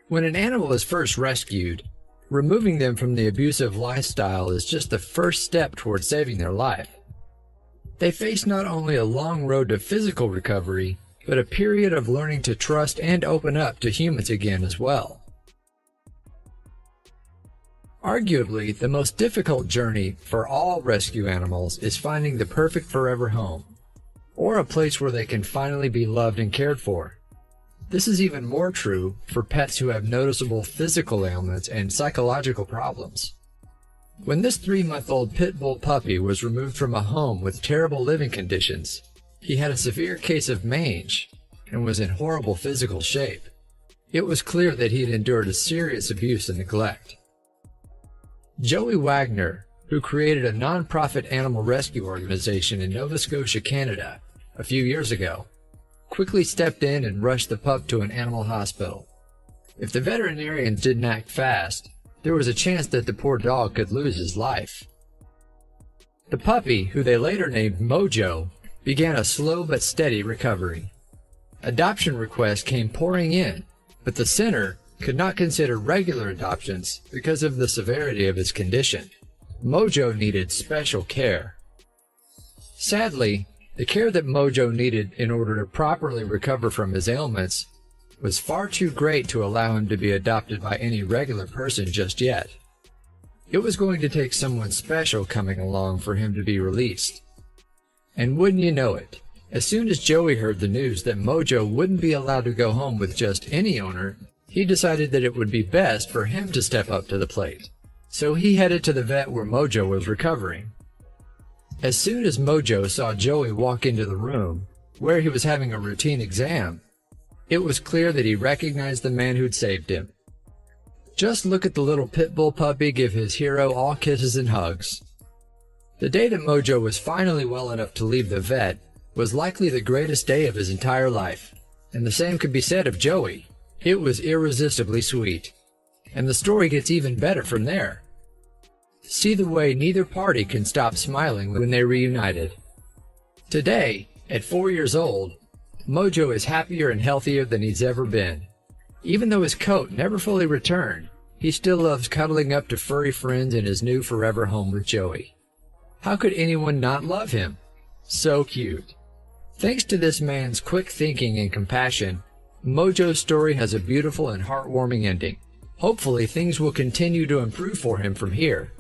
When an animal is first rescued, removing them from the abusive lifestyle is just the first step toward saving their life. They face not only a long road to physical recovery, but a period of learning to trust and open up to humans again as well. Arguably, the most difficult journey for all rescue animals is finding the perfect forever home, or a place where they can finally be loved and cared for. This is even more true for pets who have noticeable physical ailments and psychological problems. When this 3-month-old pit bull puppy was removed from a home with terrible living conditions, he had a severe case of mange and was in horrible physical shape. It was clear that he had endured a serious abuse and neglect. Joey Wagner, who created a non-profit animal rescue organization in Nova Scotia, Canada, a few years ago, quickly stepped in and rushed the pup to an animal hospital. If the veterinarians didn't act fast, there was a chance that the poor dog could lose his life. The puppy, who they later named Mojo, began a slow but steady recovery. Adoption requests came pouring in, but the center could not consider regular adoptions because of the severity of his condition. Mojo needed special care. Sadly, the care that Mojo needed in order to properly recover from his ailments was far too great to allow him to be adopted by any regular person just yet. It was going to take someone special coming along for him to be released. And wouldn't you know it, as soon as Joey heard the news that Mojo wouldn't be allowed to go home with just any owner, he decided that it would be best for him to step up to the plate. So he headed to the vet where Mojo was recovering. As soon as Mojo saw Joey walk into the room, where he was having a routine exam, it was clear that he recognized the man who'd saved him. Just look at the little pit bull puppy give his hero all kisses and hugs. The day that Mojo was finally well enough to leave the vet was likely the greatest day of his entire life, and the same could be said of Joey. It was irresistibly sweet. And the story gets even better from there. See the way neither party can stop smiling when they reunited. Today, at 4 years old, Mojo is happier and healthier than he's ever been. Even though his coat never fully returned, he still loves cuddling up to furry friends in his new forever home with Joey. How could anyone not love him? So cute. Thanks to this man's quick thinking and compassion, Mojo's story has a beautiful and heartwarming ending. Hopefully things will continue to improve for him from here.